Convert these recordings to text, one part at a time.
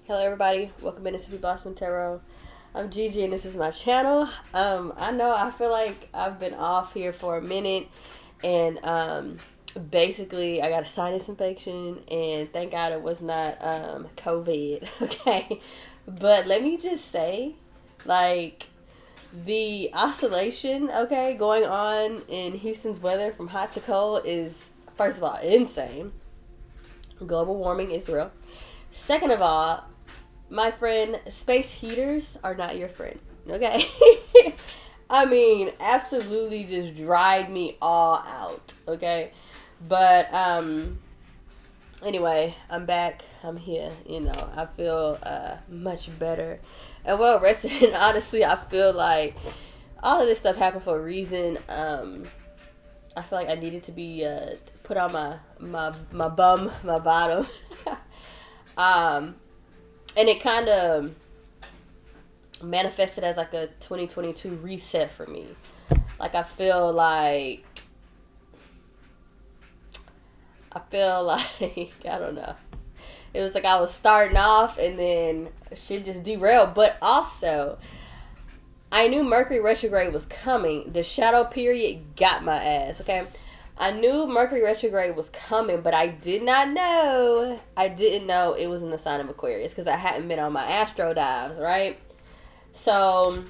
Hello everybody, welcome into Simply Blossoming Tarot. I'm Gigi and this is my channel. I feel like I've been off here for a minute and basically I got a sinus infection and thank God it was not COVID, okay? But let me just say, like, the oscillation, okay, going on in Houston's weather from hot to cold is, first of all, insane. Global warming is real. Second of all, my friend, space heaters are not your friend, okay? I mean, absolutely just dried me all out, okay? But, anyway, I'm back. I'm here, I feel much better and well rested. And honestly, I feel like all of this stuff happened for a reason. I feel like I needed to be put on my bottom. And it kind of manifested as like a 2022 reset for me. Like I feel like I don't know. It was like I was starting off and then shit just derailed. But also, I knew Mercury retrograde was coming. The shadow period got my ass, okay? I knew Mercury retrograde was coming, but I didn't know it was in the sign of Aquarius because I hadn't been on my astro dives, right? So,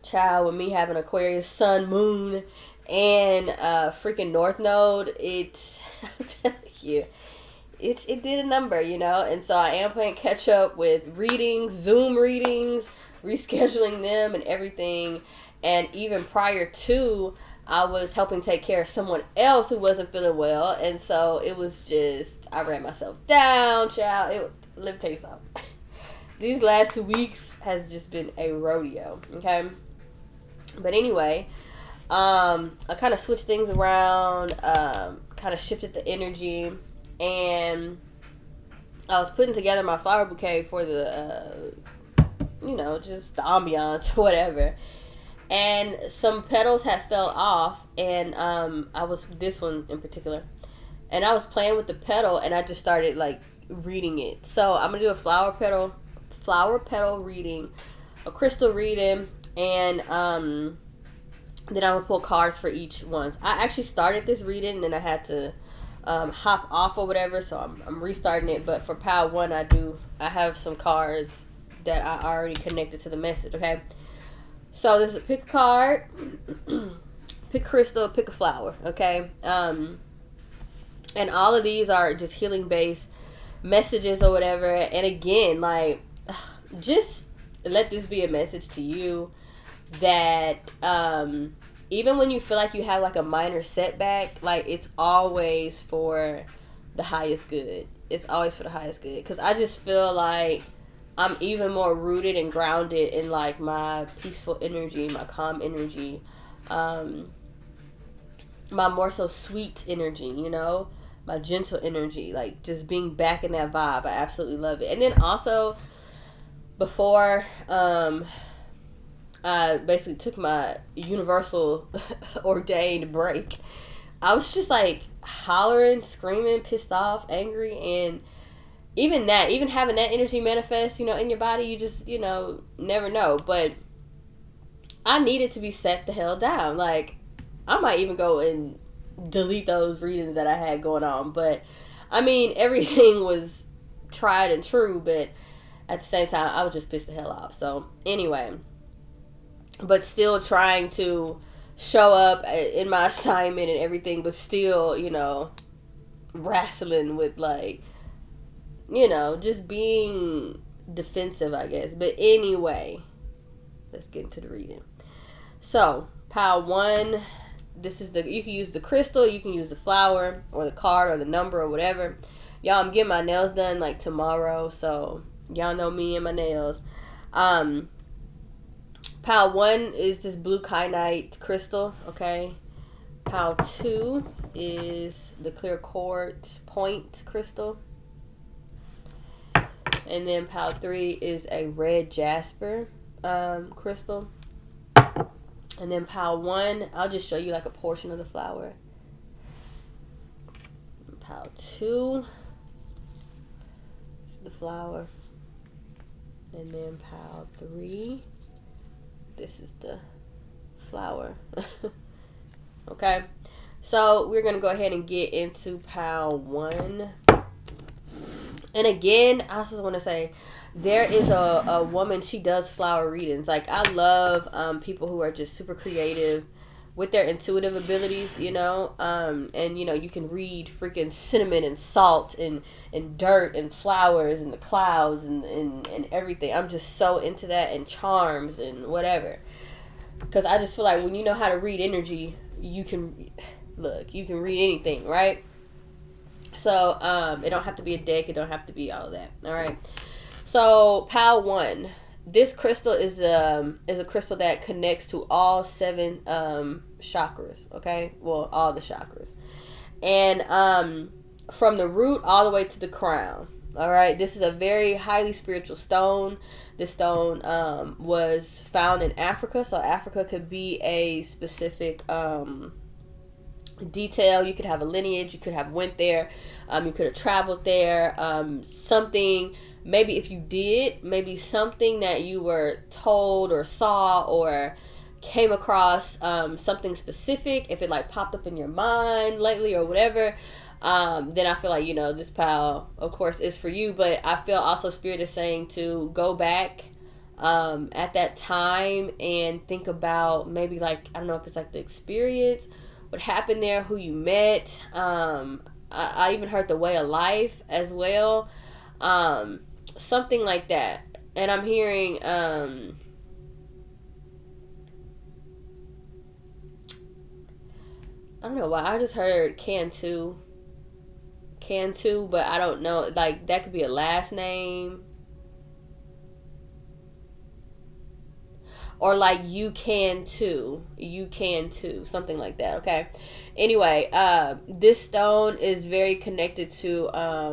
child, with me having Aquarius, sun, moon, and freaking North Node, I'm telling you, it did a number, and so I am playing catch up with readings, Zoom readings, rescheduling them and everything, and even prior to, I was helping take care of someone else who wasn't feeling well, and so it was just, I ran myself down, child. Let me tell you something. These last 2 weeks has just been a rodeo, okay? But anyway, I kind of switched things around, kind of shifted the energy, and I was putting together my flower bouquet for the, just the ambiance, whatever. And some petals had fell off, and I was, this one in particular, and I was playing with the petal, and I just started like reading it. So I'm gonna do a flower petal reading, a crystal reading, and then I'm gonna pull cards for each one. I actually started this reading, and then I had to hop off or whatever, so I'm restarting it. But for pile 1, I have some cards that I already connected to the message. Okay. So this is pick a card, pick a crystal, pick a flower, okay? And all of these are just healing based messages or whatever. And again, like, just let this be a message to you that even when you feel like you have like a minor setback, like it's always for the highest good. It's always for the highest good. Because I just feel like I'm even more rooted and grounded in like my peaceful energy, my calm energy, my more so sweet energy, my gentle energy, like just being back in that vibe. I absolutely love it. And then also before I basically took my universal ordained break, I was just like hollering, screaming, pissed off, angry, and even having that energy manifest, in your body, you just, never know. But I needed to be set the hell down. Like, I might even go and delete those readings that I had going on. But, I mean, everything was tried and true. But at the same time, I was just pissed the hell off. So, anyway. But still trying to show up in my assignment and everything. But still, wrestling with, like, just being defensive, I guess. But anyway, let's get into the reading. So, pile 1, this is you can use the crystal, you can use the flower, or the card, or the number, or whatever. Y'all, I'm getting my nails done, like, tomorrow, so y'all know me and my nails. Pile 1 is this blue kyanite crystal, okay? Pile 2 is the clear quartz point crystal. And then pile 3 is a red jasper crystal. And then pile 1, I'll just show you like a portion of the flower. Pile 2 is the flower. And then pile 3. This is the flower. Okay. So we're going to go ahead and get into pile 1. And again, I also want to say, there is a woman, she does flower readings. Like, I love people who are just super creative with their intuitive abilities, you know. And, you know, you can read freaking cinnamon and salt and dirt and flowers and the clouds and everything. I'm just so into that, and charms and whatever. Because I just feel like when you know how to read energy, you can read anything, right? So, it don't have to be a deck. It don't have to be all of that. All right. So, pile 1. This crystal is a crystal that connects to all 7 chakras. Okay. Well, all the chakras, and from the root all the way to the crown. All right. This is a very highly spiritual stone. This stone was found in Africa. So Africa could be a specific detail. You could have a lineage. You could have went there. You could have traveled there. Something, maybe if you did, maybe something that you were told or saw or came across, something specific. If it like popped up in your mind lately or whatever, then I feel like, you know, this pile, of course, is for you. But I feel also Spirit is saying to go back at that time and think about maybe, like, I don't know if it's like the experience, what happened there, who you met. I even heard the way of life as well. Something like that. And I'm hearing I don't know why I just heard can too, but I don't know, like that could be a last name, or like you can too, something like that. Okay. Anyway, this stone is very connected to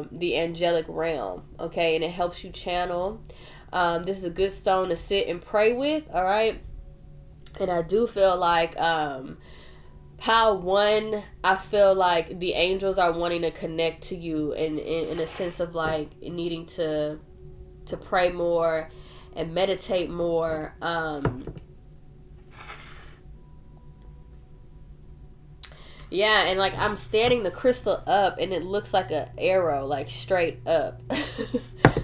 the angelic realm. Okay, and it helps you channel. This is a good stone to sit and pray with. All right, and I do feel like pile 1, I feel like the angels are wanting to connect to you in a sense of like needing to pray more and meditate more. Yeah, and like I'm standing the crystal up and it looks like an arrow, like straight up.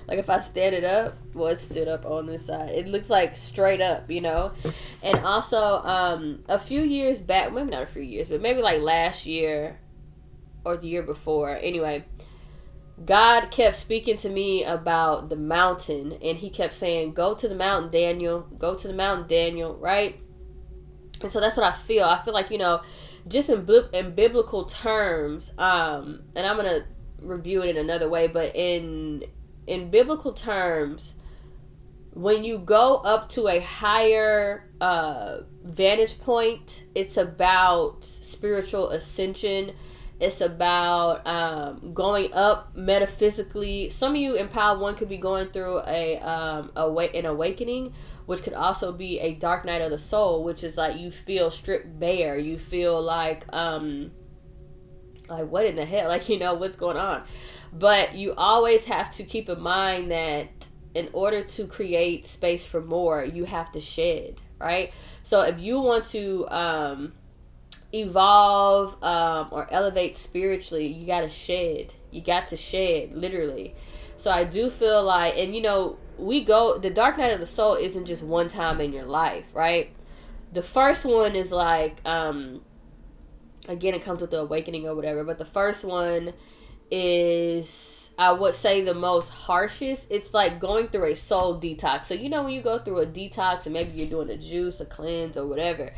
Like if I stand it up, well, it stood up on this side. It looks like straight up, you know. And also, a few years back, maybe not a few years, but maybe like last year or the year before. Anyway, God kept speaking to me about the mountain, and he kept saying, go to the mountain, Daniel. Go to the mountain, Daniel, right? And so that's what I feel. I feel like, you know, just in biblical terms, and I'm going to review it in another way, but in biblical terms, when you go up to a higher vantage point, it's about spiritual ascension. It's about going up metaphysically. Some of you in pile 1 could be going through an awakening, which could also be a dark night of the soul, which is like you feel stripped bare. You feel like what in the hell? Like, you know, what's going on? But you always have to keep in mind that in order to create space for more, you have to shed, right? So if you want to evolve or elevate spiritually, you got to shed. You got to shed, literally. So I do feel like, and you know, the dark night of the soul isn't just one time in your life, right? The first one is like, again, it comes with the awakening or whatever, but the first one is, I would say, the most harshest. It's like going through a soul detox. So you know when you go through a detox and maybe you're doing a juice, a cleanse or whatever,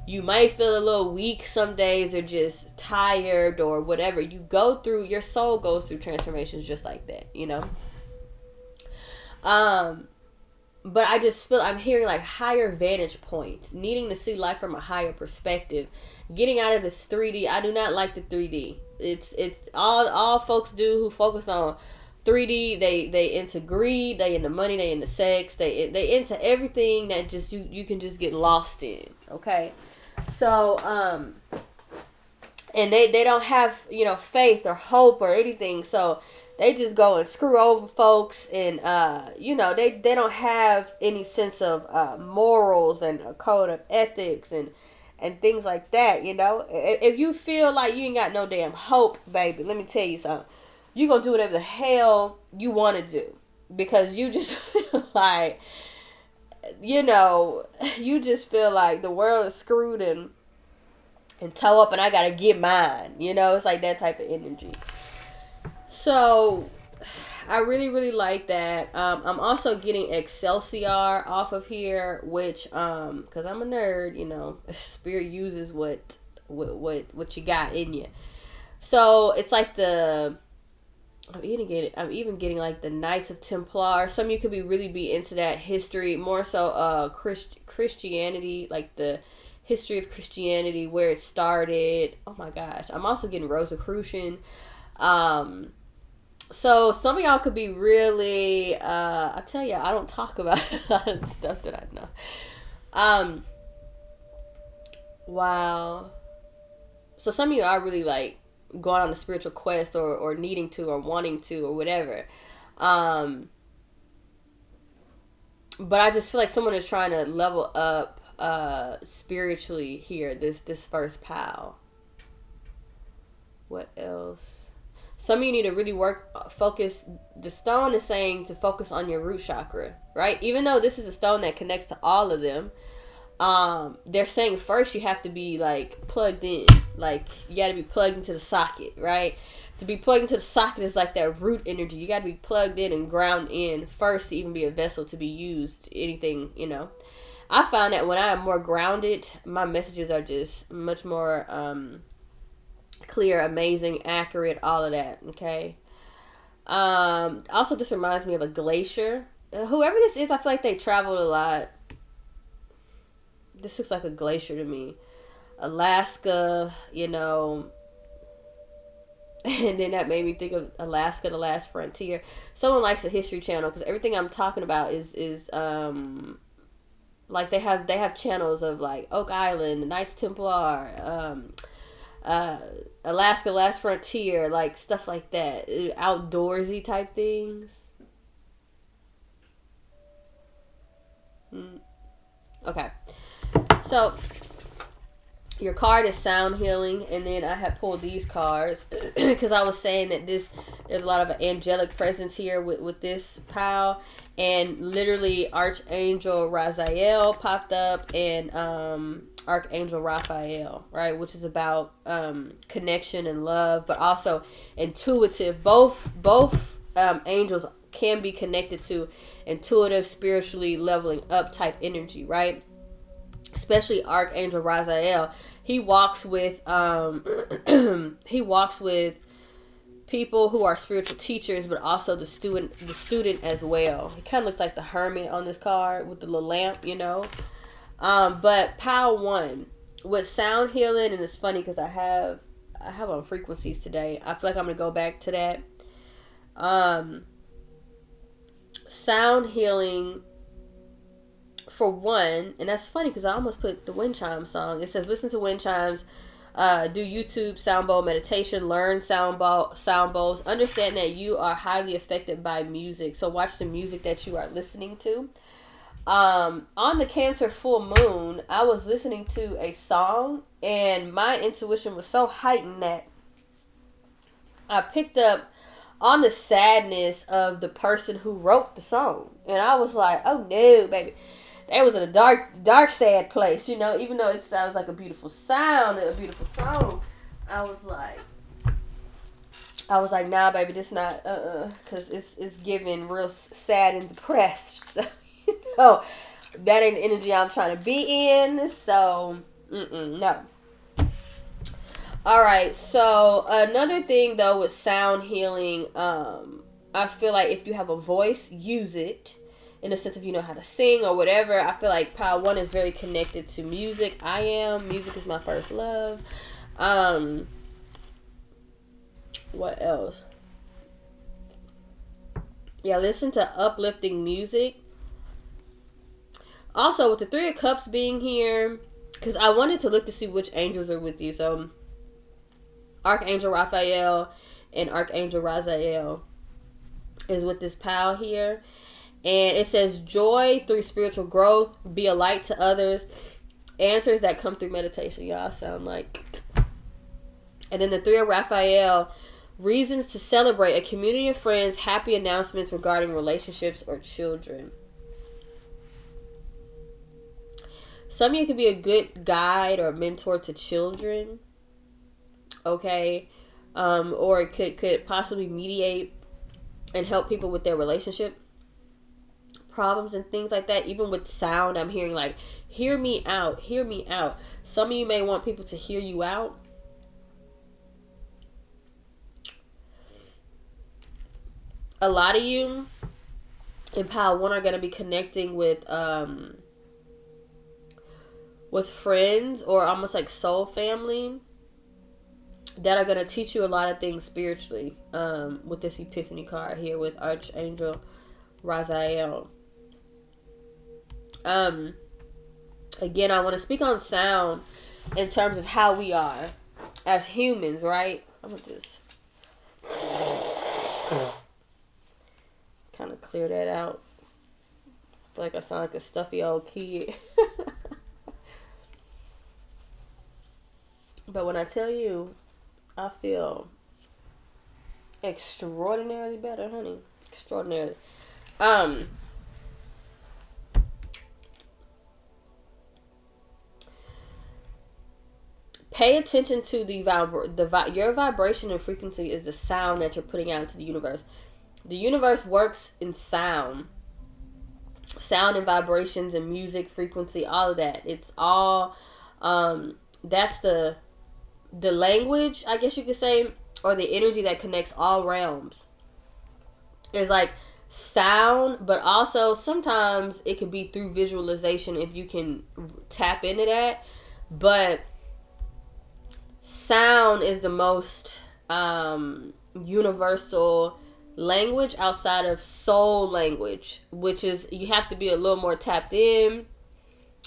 you might feel a little weak some days or just tired or whatever. Your soul goes through transformations just like that, you know? But I just feel, I'm hearing like higher vantage points, needing to see life from a higher perspective, getting out of this 3D. I do not like the 3D. It's all folks do who focus on 3D. They into greed, they into money, they into sex, they into everything that just you can just get lost in. Okay, so and they don't have, you know, faith or hope or anything. So they just go and screw over folks, and they don't have any sense of morals and a code of ethics and things like that. If you feel like you ain't got no damn hope, baby, let me tell you something. You gonna do whatever the hell you want to do, because you just feel like, you just feel like the world is screwed and toe up, and I gotta get mine. It's like that type of energy. So I really, really like that. I'm also getting Excelsior off of here, which because I'm a nerd, Spirit uses what you got in you. So it's like I'm even getting like the Knights of Templar. Some of you could really be into that history, more so Christianity, like the history of Christianity, where it started. Oh my gosh. I'm also getting Rosicrucian. So some of y'all could be really, I tell you, I don't talk about a lot of stuff that I know. Wow. So some of you are really like going on a spiritual quest or needing to or wanting to or whatever. But I just feel like someone is trying to level up spiritually here, this first pal. What else? Some of you need to really focus. The stone is saying to focus on your root chakra, right? Even though this is a stone that connects to all of them, they're saying first you have to be like plugged in. Like you got to be plugged into the socket, right? To be plugged into the socket is like that root energy. You got to be plugged in and ground in first to even be a vessel to be used. Anything, I find that when I am more grounded, my messages are just much more clear, amazing, accurate, all of that. Okay. Also, this reminds me of a glacier. Whoever this is, I feel like they traveled a lot. This looks like a glacier to me. Alaska, and then that made me think of Alaska, the Last Frontier. Someone likes the History Channel, because everything I'm talking about is like they have channels of like Oak Island, the Knights Templar, Alaska, Last Frontier, like stuff like that, outdoorsy type things. Okay, so your card is sound healing, and then I have pulled these cards because I was saying that there's a lot of angelic presence here with this pile, and literally Archangel Raziel popped up, and Archangel Raphael, right, which is about connection and love, but also intuitive. Both angels can be connected to intuitive, spiritually leveling up type energy, right? Especially Archangel Raziel. He walks with people who are spiritual teachers, but also the student as well. He kind of looks like the hermit on this card with the little lamp, But pile 1 with sound healing, and it's funny because I have on frequencies today. I feel like I'm gonna go back to that. Sound healing for 1, and that's funny because I almost put the wind chime song. It says listen to wind chimes, do YouTube sound bowl meditation, learn sound bowls, understand that you are highly affected by music, so watch the music that you are listening to. On the Cancer full moon, I was listening to a song, and my intuition was so heightened that I picked up on the sadness of the person who wrote the song, and I was like, oh no, baby. They was in a dark, sad place, even though it sounds like a beautiful sound and a beautiful song. I was like, nah, baby, this not, because it's giving real sad and depressed. So, that ain't the energy I'm trying to be in. So, no. All right. So another thing though with sound healing, I feel like if you have a voice, use it. In the sense of you know how to sing or whatever. I feel like pile 1 is very connected to music. Music is my first love. What else? Yeah, listen to uplifting music. Also, with the 3 of Cups being here, because I wanted to look to see which angels are with you. So, Archangel Raphael and Archangel Raziel. is with this pal here. And it says joy through spiritual growth, be a light to others, answers that come through meditation. Y'all sound like. And then the 3 of Raphael, reasons to celebrate, a community of friends, happy announcements regarding relationships or children. Some of you could be a good guide or mentor to children. Okay. Or it could possibly mediate and help people with their relationship problems and things like that. Even with sound, I'm hearing like, hear me out, hear me out. Some of you may want people to hear you out. A lot of you in Pile 1 are going to be connecting with friends or almost like soul family that are going to teach you a lot of things spiritually, with this Epiphany card here with Archangel Raziel. Again, I want to speak on sound in terms of how we are as humans, right? I'm going to just kind of clear that out. I feel like I sound like a stuffy old kid. But when I tell you, I feel extraordinarily better, honey. Extraordinarily. Pay attention to your vibration and frequency is the sound that you're putting out into the universe. The universe works in sound and vibrations and music, frequency, all of that. It's all, that's the language, I guess you could say, or the energy that connects all realms. It's like sound, but also sometimes it could be through visualization if you can tap into that. But sound is the most universal language outside of soul language, which is you have to be a little more tapped in,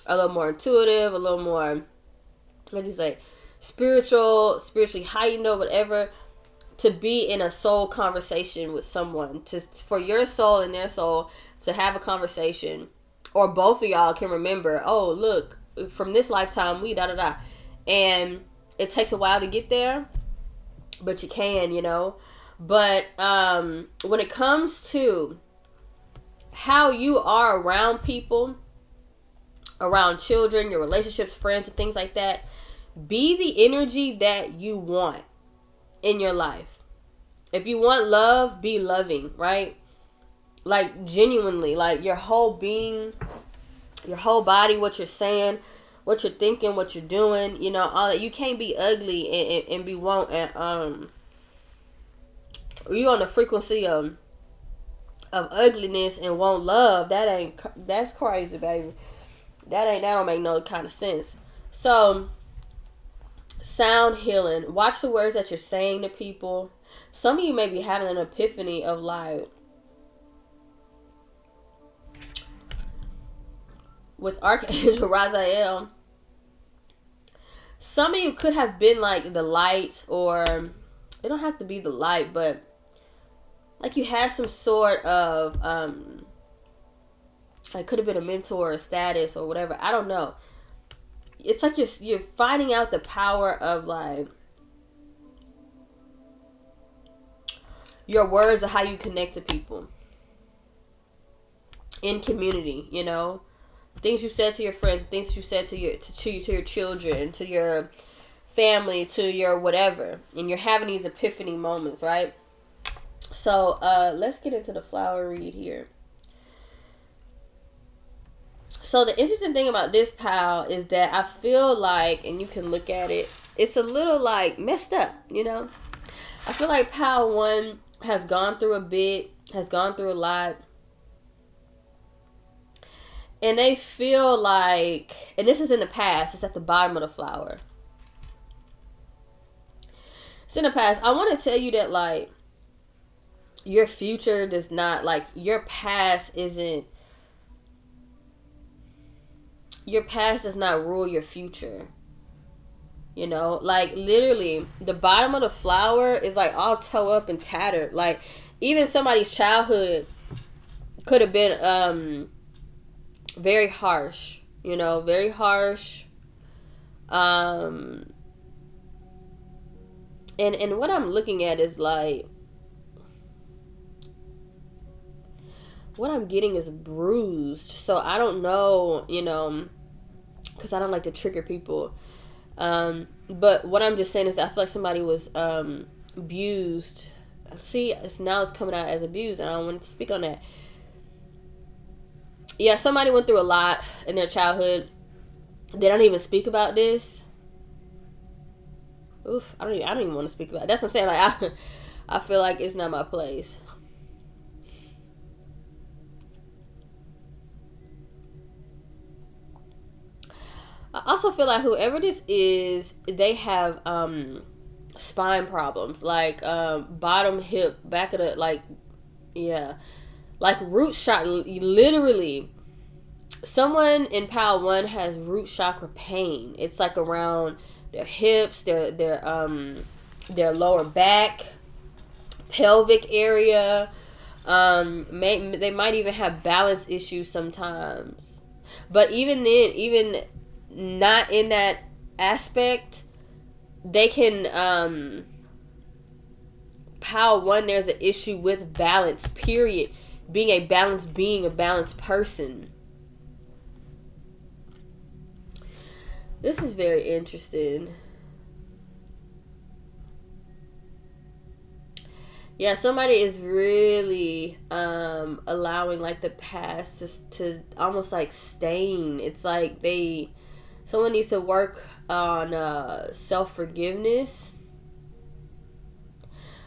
a little more intuitive, a little more, what do you say, spiritually heightened or whatever, to be in a soul conversation with someone, for your soul and their soul to have a conversation, or both of y'all can remember, oh look, from this lifetime we da-da-da, and it takes a while to get there, but you can, you know. But when it comes to how you are around people, around children, your relationships, friends, and things like that, be the energy that you want in your life. If you want love, be loving, right? Like genuinely, like your whole being, your whole body, what you're saying, what you're thinking, what you're doing, you know, all that. You can't be ugly and be you on the frequency of ugliness and want love. That's crazy, baby. That don't make no kind of sense. So, sound healing. Watch the words that you're saying to people. Some of you may be having an epiphany of like, with Archangel Raziel, some of you could have been like the light, or it don't have to be the light, but like you had some sort of it could have been a mentor or status or whatever. I don't know. It's like you're finding out the power of like your words, of how you connect to people in community, you know. Things you said to your friends, things you said to your children, to your family, to your whatever, and you're having these epiphany moments, right? So let's get into the flower read here. So the interesting thing about this pile is that I feel like, and you can look at it, it's a little like messed up, you know. I feel like pile 1 has gone through a bit, has gone through a lot. And they feel like, and this is in the past, it's at the bottom of the flower. It's in the past. I want to tell you that like your future does not, like your past does not rule your future. You know, like literally the bottom of the flower is like all toe up and tattered. Like even somebody's childhood could have been very harsh, you know, very harsh. And what I'm looking at is like, what I'm getting is bruised. So I don't know, you know, because I don't like to trigger people. But what I'm just saying is that I feel like somebody was abused. See, now it's coming out as abused, and I don't want to speak on that. Yeah, somebody went through a lot in their childhood. They don't even speak about this. Oof, I don't even want to speak about it. That's what I'm saying. Like, I feel like it's not my place. I also feel like whoever this is, they have spine problems, like bottom hip, back of the, like, yeah, like root chakra. Literally, someone in pile 1 has root chakra pain. It's like around their hips, their lower back, pelvic area. They might even have balance issues sometimes. But even then, even not in that aspect, they can pile 1, there's an issue with balance, period. Being a balanced being, a balanced person. This is very interesting. Yeah, somebody is really allowing like the past to almost like stain. It's like someone needs to work on self-forgiveness.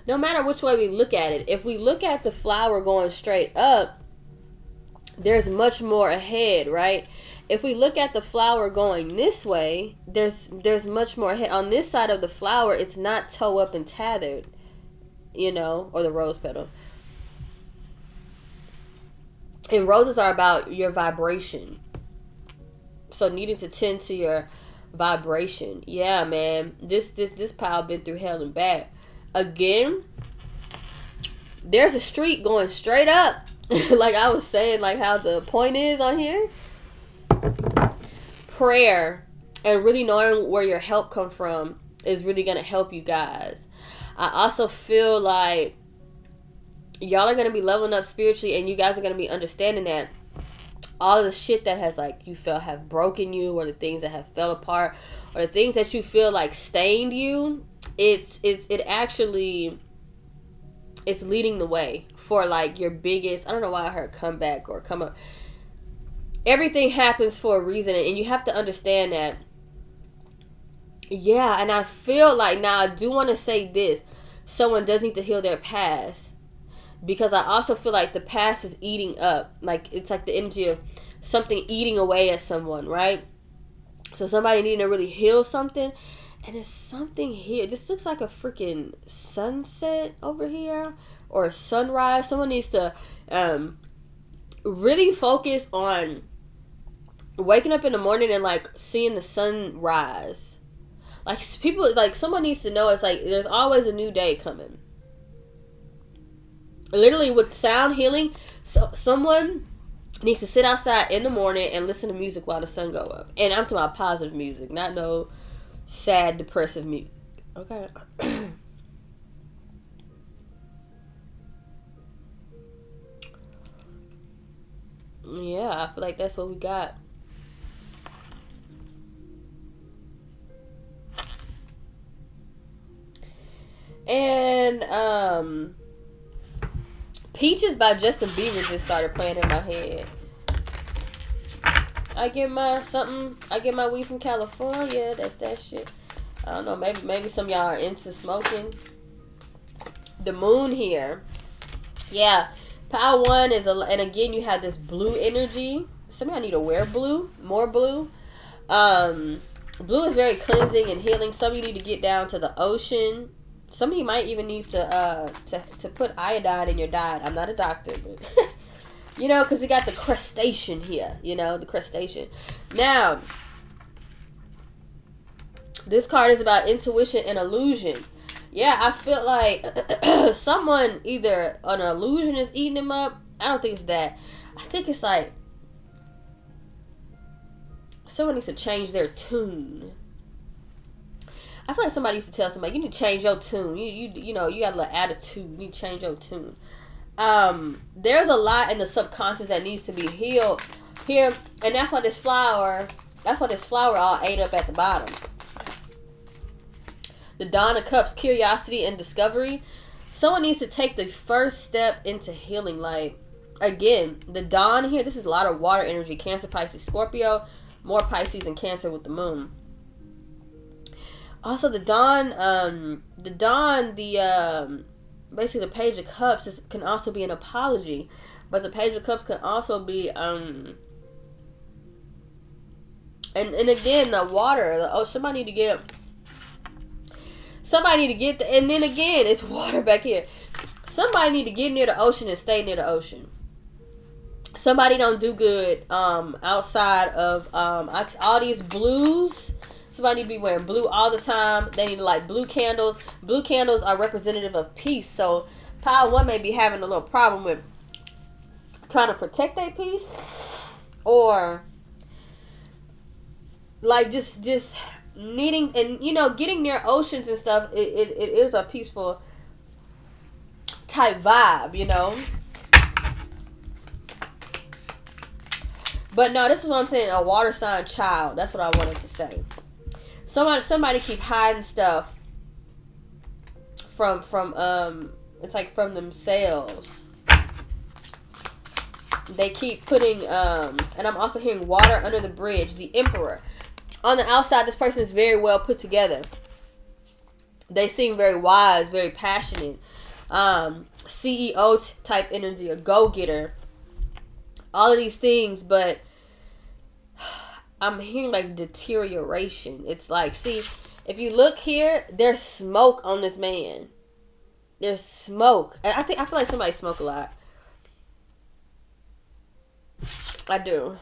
No matter which way we look at it. If we look at the flower going straight up, there's much more ahead, right? If we look at the flower going this way, there's much more ahead. On this side of the flower, it's not toe up and tethered, you know, or the rose petal. And roses are about your vibration. So needing to tend to your vibration. Yeah, man. This pile been through hell and back. Again, there's a street going straight up. Like I was saying, like how the point is on here. Prayer and really knowing where your help come from is really going to help you guys. I also feel like y'all are going to be leveling up spiritually, and you guys are going to be understanding that all of the shit that has, like, you feel have broken you, or the things that have fell apart, or the things that you feel like stained you, it's leading the way for like your biggest, I don't know why I heard comeback or come up. Everything happens for a reason, and you have to understand that. Yeah, and I feel like, now I do want to say this, someone does need to heal their past, because I also feel like the past is eating up, like it's like the energy of something eating away at someone, right? So somebody needing to really heal something, and it's something here. This looks like a freaking sunset over here, or a sunrise. Someone needs to really focus on waking up in the morning and like seeing the sunrise. Like people, like someone needs to know it's like there's always a new day coming. Literally with sound healing, so someone needs to sit outside in the morning and listen to music while the sun go up. And I'm talking about positive music, not no sad, depressive music. Okay. Yeah, I feel like that's what we got. And Peaches by Justin Bieber just started playing in my head. I get my weed from California. That's that shit. I don't know, maybe some of y'all are into smoking. The moon here. Yeah. Power 1 is and again you have this blue energy. Some of y'all need to wear blue, more blue. Blue is very cleansing and healing. Some of you need to get down to the ocean. Some of you might even need to put iodine in your diet. I'm not a doctor, but you know, because you got the crustacean here. You know, the crustacean. Now, this card is about intuition and illusion. Yeah, I feel like someone, either an illusion is eating them up. I don't think it's that. I think it's like someone needs to change their tune. I feel like somebody used to tell somebody, you need to change your tune. You know, you got a little attitude. You need to change your tune. There's a lot in the subconscious that needs to be healed here, and that's why this flower all ate up at the bottom. The Dawn of Cups, curiosity and discovery. Someone needs to take the first step into healing. Like, again, the Dawn here, this is a lot of water energy. Cancer, Pisces, Scorpio. More Pisces and Cancer with the moon. Also, the Dawn, basically the Page of Cups can also be an apology. But the Page of Cups can also be, and again, the water. Somebody need to get, and then again, it's water back here. Somebody need to get near the ocean and stay near the ocean. Somebody don't do good outside of all these blues. Somebody need to be wearing blue all the time. They need to light blue candles. Blue candles are representative of peace. So pile one may be having a little problem with trying to protect their peace, or like just needing, and getting near oceans and stuff. It is a peaceful type vibe, But no, this is what I'm saying. A water sign child. That's what I wanted to say. Somebody keep hiding stuff from it's like from themselves. They keep putting and I'm also hearing water under the bridge. The Emperor. On the outside, this person is very well put together. They seem very wise, very passionate. CEO type energy, a go-getter. All of these things, but I'm hearing like deterioration. It's like, see, if you look here, there's smoke on this man. There's smoke. And I feel like somebody smoke a lot. I do.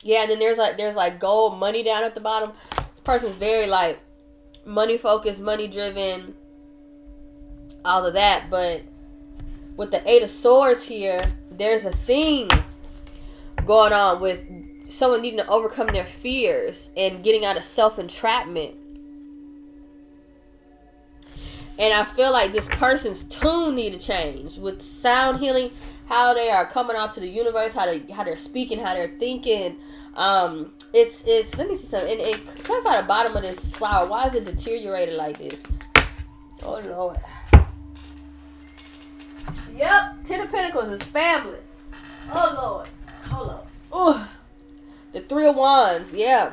Yeah, and then there's like gold money down at the bottom. This person's very like money focused, money driven, all of that. But with the Eight of Swords here, there's a thing going on with someone needing to overcome their fears and getting out of self-entrapment. And I feel like this person's tune need to change with sound healing, how they are coming out to the universe, how they're speaking, how they're thinking. It's let me see something. And it comes out the bottom of this flower. Why is it deteriorated like this? Oh Lord. Yep, Ten of Pentacles is family. Oh Lord. Hold on. Oh, the Three of Wands, yeah.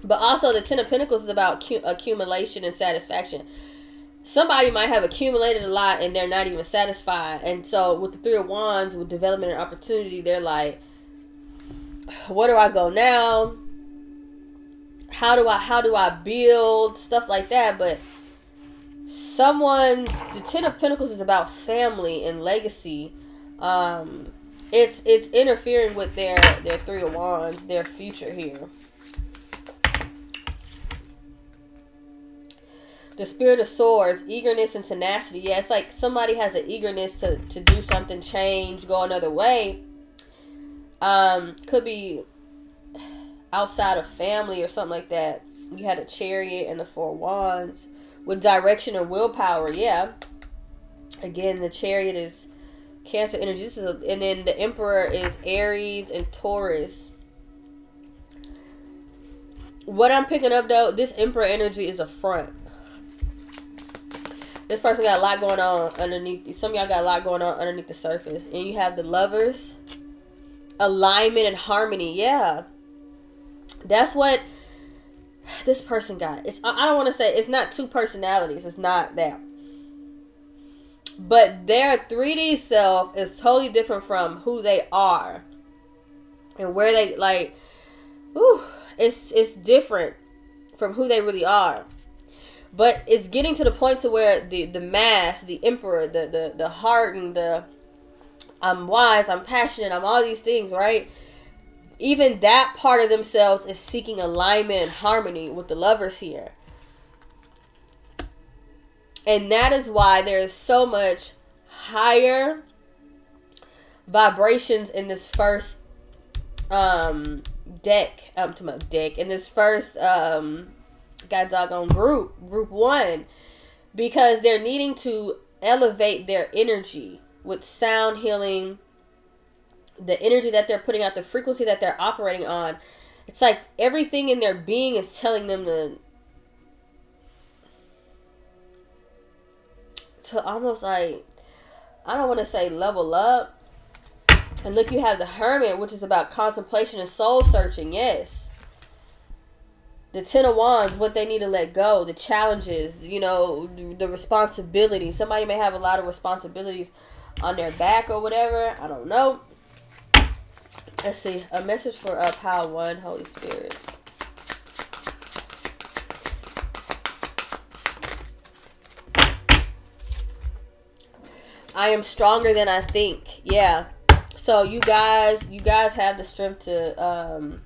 But also the Ten of Pentacles is about accumulation and satisfaction. Somebody might have accumulated a lot and they're not even satisfied. And so with the Three of Wands, with development and opportunity, they're like, where do I go now? How do I build? Stuff like that. But the Ten of Pentacles is about family and legacy. It's interfering with their Three of Wands, their future here. The Spirit of Swords, eagerness and tenacity. Yeah, it's like somebody has an eagerness to do something, change, go another way. Could be outside of family or something like that. You had a Chariot and the Four of Wands with direction and willpower. Yeah. Again, the Chariot is Cancer energy. And then the Emperor is Aries and Taurus. What I'm picking up though, this Emperor energy is a front. This person got a lot going on underneath. Some of y'all got a lot going on underneath the surface. And you have the Lovers. Alignment and harmony. Yeah. That's what this person got. I don't want to say it's not two personalities. It's not that. But their 3D self is totally different from who they are. And where they like, it's different from who they really are. But it's getting to the point to where the mask, the Emperor, the heart, and the I'm wise, I'm passionate, I'm all these things, right? even that part of themselves is seeking alignment and harmony with the Lovers here. And that is why there's so much higher vibrations in this first deck. In this first god doggone group 1, because they're needing to elevate their energy with sound healing, the energy that they're putting out, the frequency that they're operating on. It's like everything in their being is telling them to almost like, I don't want to say level up. And look, you have the Hermit, which is about contemplation and soul searching. Yes. The Ten of Wands, what they need to let go, the challenges, you know, the responsibility. Somebody may have a lot of responsibilities on their back or whatever. I don't know. Let's see. A message for Pile 1, Holy Spirit. I am stronger than I think. Yeah. So you guys have the strength to,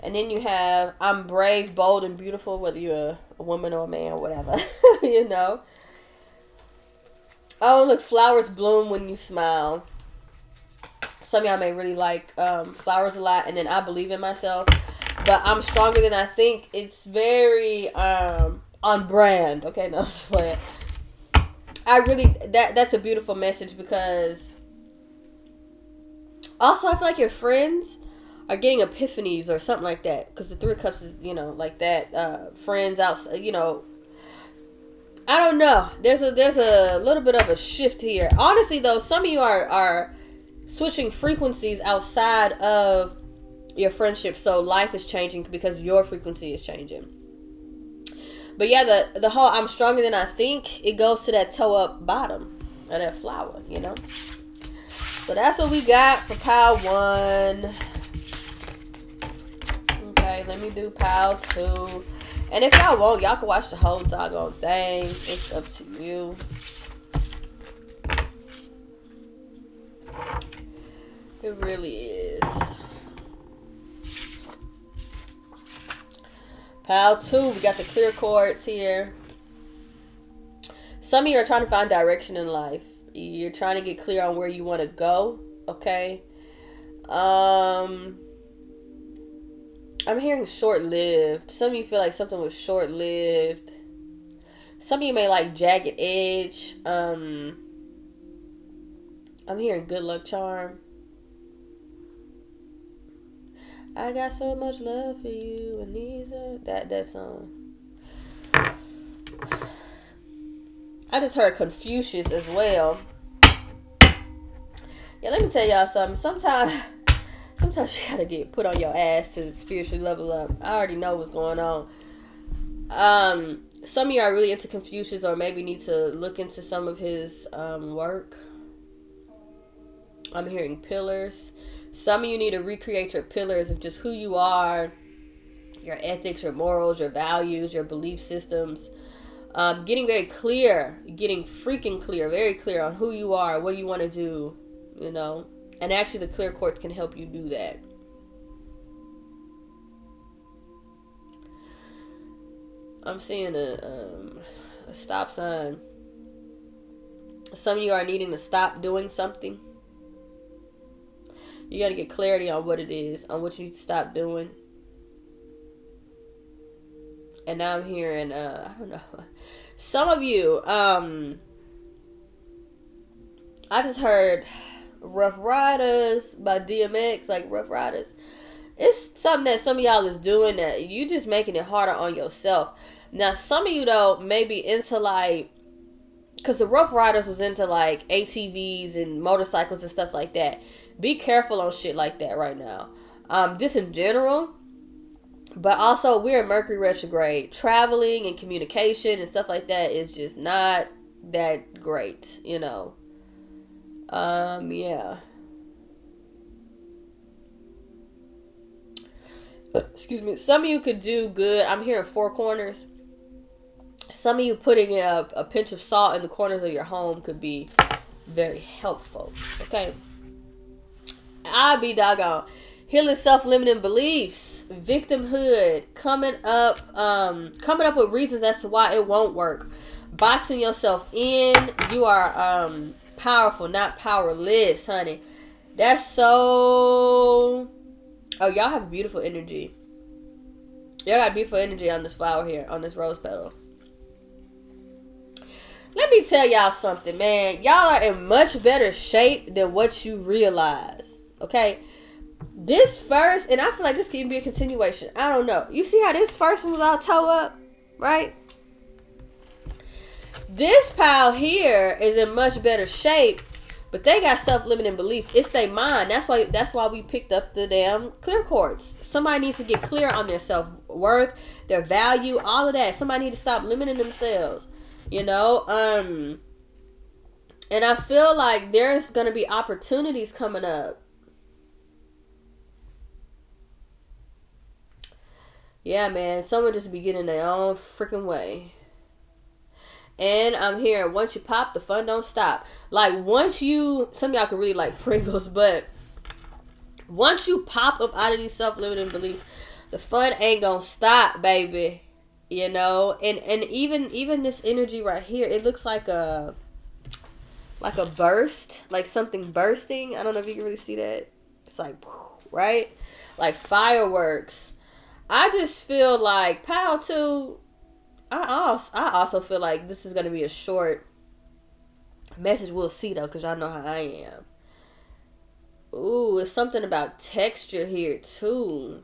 and then you have, I'm brave, bold, and beautiful, whether you're a woman or a man or whatever, you know. Oh, look, flowers bloom when you smile. Some of y'all may really like flowers a lot, and then I believe in myself, but I'm stronger than I think. It's very on brand. Okay, no, just playing. I really, that's a beautiful message, because also I feel like your friends are getting epiphanies or something like that, because the Three of Cups is, you know, like that. Friends outside, you know, I don't know. There's a little bit of a shift here. Honestly, though, some of you are switching frequencies outside of your friendship, so life is changing because your frequency is changing. But yeah, the whole I'm stronger than I think, it goes to that toe up bottom of that flower, you know. So that's what we got for Pile 1. Okay, let me do Pile 2. And if y'all want, y'all can watch the whole doggone thing. It's up to you. It really is. Pile 2, we got the clear quartz here. Some of you are trying to find direction in life. You're trying to get clear on where you want to go. Okay. I'm hearing short-lived. Some of you feel like something was short-lived. Some of you may like jagged edge. I'm hearing good luck charm. I got so much love for you, and these are that song. I just heard Confucius as well. Yeah, let me tell y'all something. Sometimes you gotta get put on your ass to spiritually level up. I already know what's going on. Some of you are really into Confucius, or maybe need to look into some of his work. I'm hearing pillars. Some of you need to recreate your pillars of just who you are, your ethics, your morals, your values, your belief systems. Getting very clear, getting freaking clear, very clear on who you are, what you want to do, you know. And actually the clear quartz can help you do that. I'm seeing a stop sign. Some of you are needing to stop doing something. You got to get clarity on what it is, on what you need to stop doing. And now I'm hearing, I don't know. Some of you, I just heard Rough Riders by DMX, like Rough Riders. It's something that some of y'all is doing that you just making it harder on yourself. Now, some of you, though, may be into like, because the Rough Riders was into like ATVs and motorcycles and stuff like that. Be careful on shit like that right now. Just in general. But also, we're in Mercury retrograde. Traveling and communication and stuff like that is just not that great, you know. Yeah. Excuse me. Some of you could do good. I'm hearing 4 corners. Some of you putting a pinch of salt in the corners of your home could be very helpful. Okay. I'll be doggone. Healing self-limiting beliefs, victimhood, coming up with reasons as to why it won't work. Boxing yourself in. You are powerful, not powerless, honey. That's so... Oh, y'all have beautiful energy. Y'all got beautiful energy on this flower here, on this rose petal. Let me tell y'all something, man. Y'all are in much better shape than what you realize. Okay? This first, and I feel like this can be a continuation. I don't know. You see how this first one was all toe up? Right? This pile here is in much better shape, but they got self-limiting beliefs. It's their mind. That's why we picked up the damn clear quartz. Somebody needs to get clear on their self-worth, their value, all of that. Somebody needs to stop limiting themselves. You know? And I feel like there's going to be opportunities coming up. Yeah, man. Someone just be getting their own freaking way. And I'm here. Once you pop, the fun don't stop. Like, once you... Some of y'all can really like Pringles, but... Once you pop up out of these self-limiting beliefs, the fun ain't gonna stop, baby. You know? And even this energy right here, it looks like a burst. Like something bursting. I don't know if you can really see that. It's like... Right? Like fireworks. I just feel like Pile 2... I also feel like this is going to be a short message. We'll see, though, because y'all know how I am. Ooh, it's something about texture here, too.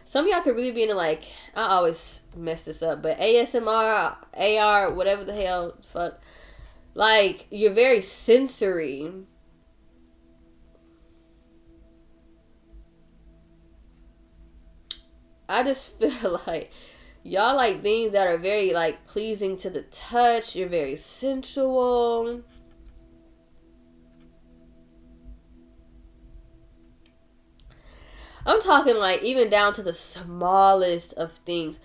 Some of y'all could really be into, like, I always mess this up, but ASMR, AR, whatever the hell, fuck. Like, you're very sensory. I just feel like... Y'all like things that are very, like, pleasing to the touch. You're very sensual. I'm talking, like, even down to the smallest of things.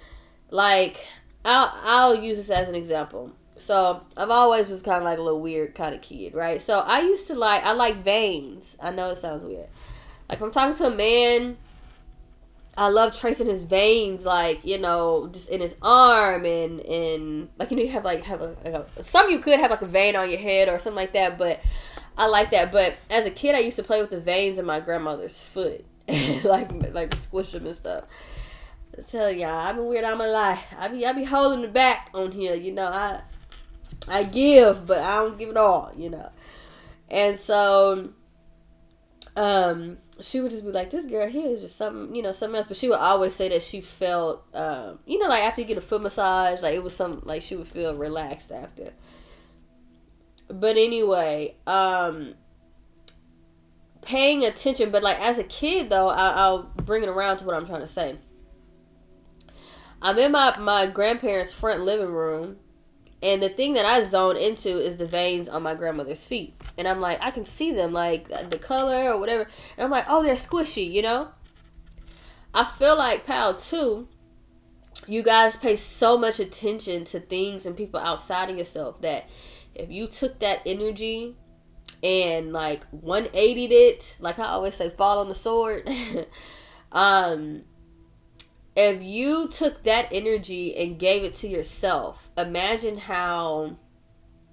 Like, I'll use this as an example. So, I've always was kind of like a little weird kind of kid, right? So, I like veins. I know it sounds weird. Like, if I'm talking to a man... I love tracing his veins, like, you know, just in his arm and like, you know, you have some of you could have like a vein on your head or something like that, but I like that. But as a kid, I used to play with the veins in my grandmother's foot, like squish them and stuff. I tell y'all, I've been weird all my life. I be holding the back on here, you know. I give, but I don't give it all, you know. And so, she would just be like, this girl here is just something, you know, something else. But she would always say that she felt, you know, like after you get a foot massage, like it was something, like she would feel relaxed after. But anyway, paying attention. But like as a kid though, I'll bring it around to what I'm trying to say. I'm in my grandparents' front living room. And the thing that I zone into is the veins on my grandmother's feet. And I'm like, I can see them, like, the color or whatever. And I'm like, oh, they're squishy, you know? I feel like, Pal, too, you guys pay so much attention to things and people outside of yourself that if you took that energy and, like, 180'd it, like I always say, fall on the sword, if you took that energy and gave it to yourself, imagine how,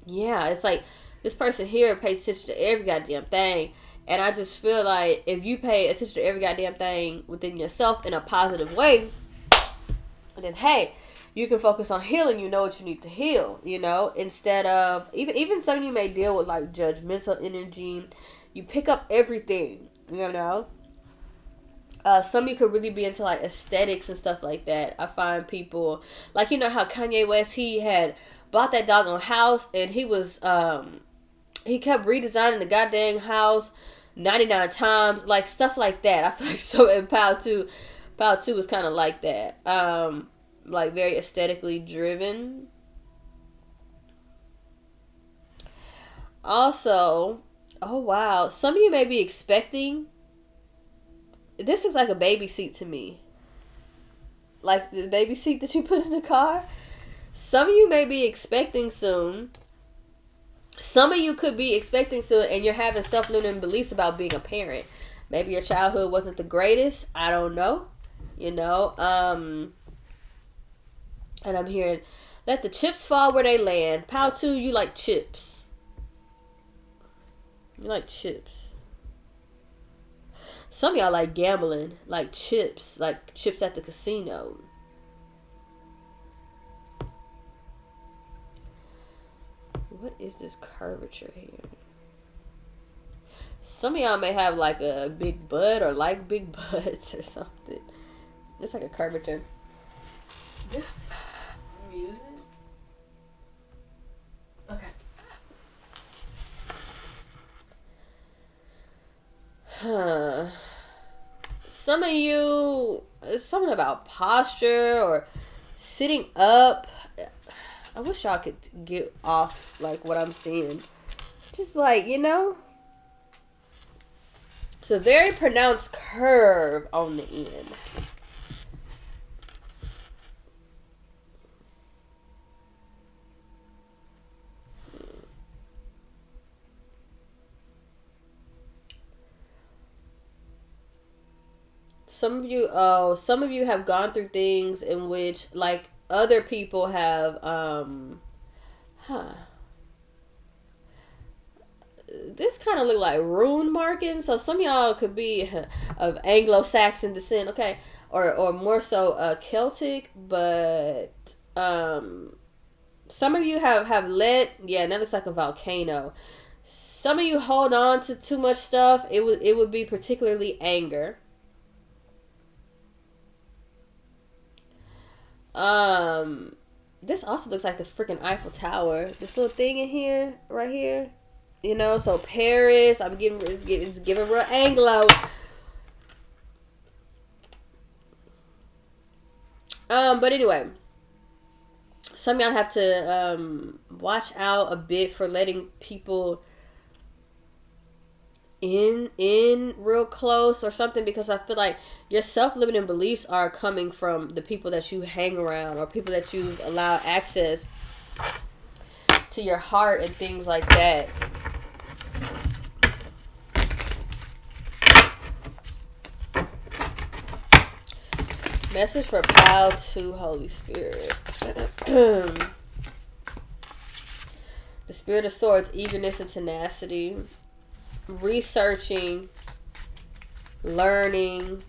yeah, it's like this person here pays attention to every goddamn thing. And I just feel like if you pay attention to every goddamn thing within yourself in a positive way, then hey, you can focus on healing. You know what you need to heal, you know, instead of, even some of you may deal with like judgmental energy. You pick up everything, you know. Some of you could really be into like aesthetics and stuff like that. I find people like, you know how Kanye West, he had bought that doggone house and he was he kept redesigning the goddamn house 99 times, like stuff like that. I feel like so in Pal 2 was kind of like that, like very aesthetically driven. Also, oh wow, some of you may be expecting. This looks like a baby seat to me. Like the baby seat that you put in the car. Some of you may be expecting soon. Some of you could be expecting soon and you're having self-limiting beliefs about being a parent. Maybe your childhood wasn't the greatest. I don't know. You know, and I'm hearing, let the chips fall where they land. Pal 2, you like chips. You like chips. Some of y'all like gambling, like chips at the casino. What is this curvature here? Some of y'all may have like a big butt or like big butts or something. It's like a curvature. This music. Okay. Some of you, it's something about posture or sitting up. I wish y'all could get off like what I'm seeing. Just like, you know, it's a very pronounced curve on the end. Some of you have gone through things in which like other people have this kind of look like rune markings. So some of y'all could be of Anglo-Saxon descent, okay, or more so Celtic, but some of you have let, yeah, and that looks like a volcano. Some of you hold on to too much stuff. It would be particularly anger. This also looks like the freaking Eiffel Tower. This little thing in here, right here. You know, so Paris, it's giving real Anglo. But anyway, some of y'all have to watch out a bit for letting people in real close or something, because I feel like your self-limiting beliefs are coming from the people that you hang around or people that you've allowed access to your heart and things like that. Message for Pal 2, Holy Spirit. The Spirit of Swords, eagerness and tenacity. Researching, learning.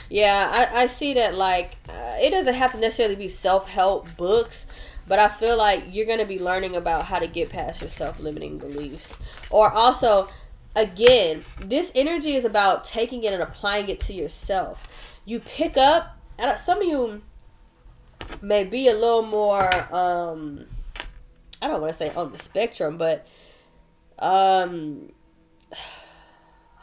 Yeah, I see that, like, it doesn't have to necessarily be self-help books, but I feel like you're going to be learning about how to get past your self-limiting beliefs. Or also, again, this energy is about taking it and applying it to yourself. You pick up, and some of you may be a little more, I don't want to say on the spectrum, but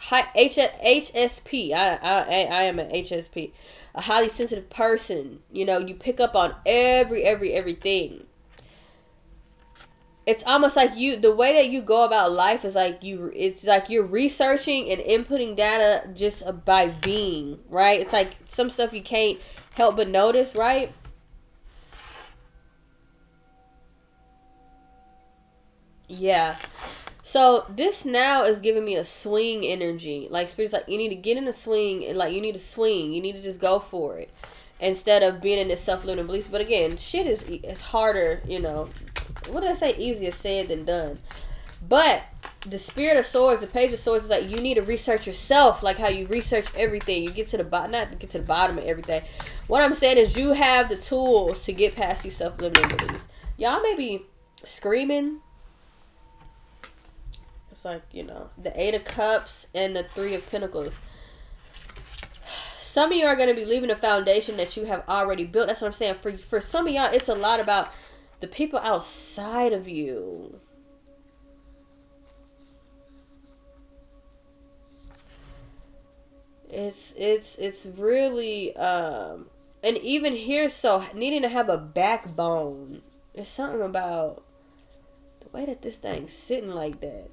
HSP. I am an HSP, a highly sensitive person. You know, you pick up on everything. It's almost like the way that you go about life is like it's like you're researching and inputting data just by being, right? It's like some stuff you can't help but notice, right? Yeah. So this now is giving me a swing energy. Like Spirit's like, you need to get in the swing, and like you need to swing. You need to just go for it instead of being in this self-limiting beliefs. But again, shit is harder, you know. What did I say? Easier said than done. But the Spirit of Swords, the Page of Swords, is like you need to research yourself, like how you research everything. You get to the bottom, not to get to the bottom of everything. What I'm saying is you have the tools to get past these self-limiting beliefs. Y'all may be screaming. It's like, you know, the 8 of Cups and the 3 of Pentacles. Some of you are going to be leaving a foundation that you have already built. That's what I'm saying. For some of y'all, it's a lot about the people outside of you. It's really and even here, so needing to have a backbone. There's something about the way that this thing's sitting like that.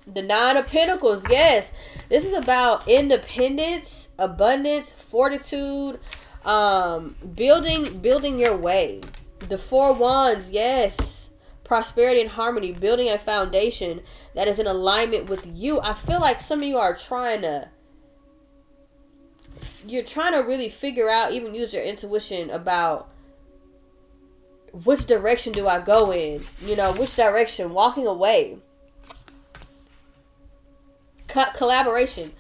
The 9 of Pentacles, yes. This is about independence, abundance, fortitude, building your way. The 4 Wands, yes. prosperity and harmony, building a foundation that is in alignment with you. I feel like some of you are trying to really figure out, even use your intuition about which direction do I go in, which direction, walking away, collaboration.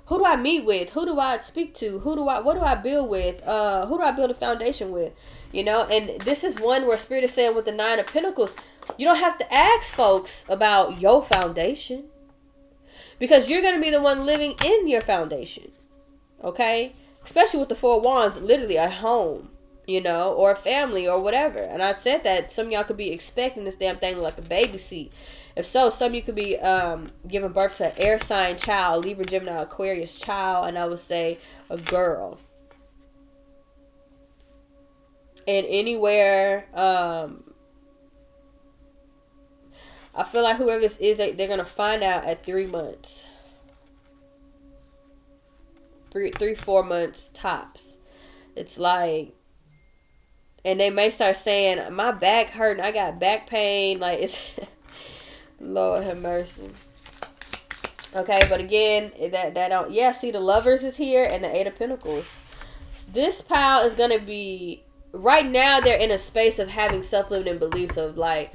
Who do I meet with? Who do I speak to? What do I build with? Who do I build a foundation with? And this is one where Spirit is saying with the 9 of Pentacles, you don't have to ask folks about your foundation, because you're going to be the one living in your foundation. Okay? Especially with the 4 of Wands, literally a home, or a family or whatever. And I said that some of y'all could be expecting this damn thing like a baby seat. If so, some of you could be giving birth to an air sign child, Libra, Gemini, Aquarius child, and I would say a girl. And anywhere, I feel like whoever this is, they're going to find out at 3 months. 4 months tops. It's like, and they may start saying, my back hurting, I got back pain, like it's Lord have mercy. Okay, but again, that don't, see, the Lovers is here and the 8 of Pentacles. This pile is gonna be, right now they're in a space of having self-limiting beliefs of like